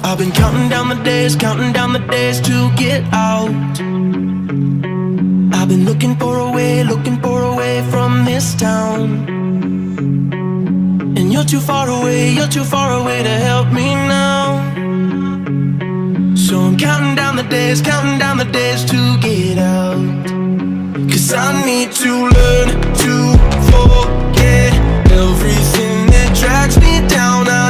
I've been counting down the days to get out. I've been looking for a way from this town. And you're too far away to help me now. So I'm counting down the days to get out. 'Cause I need to learn to forget everything that drags me down.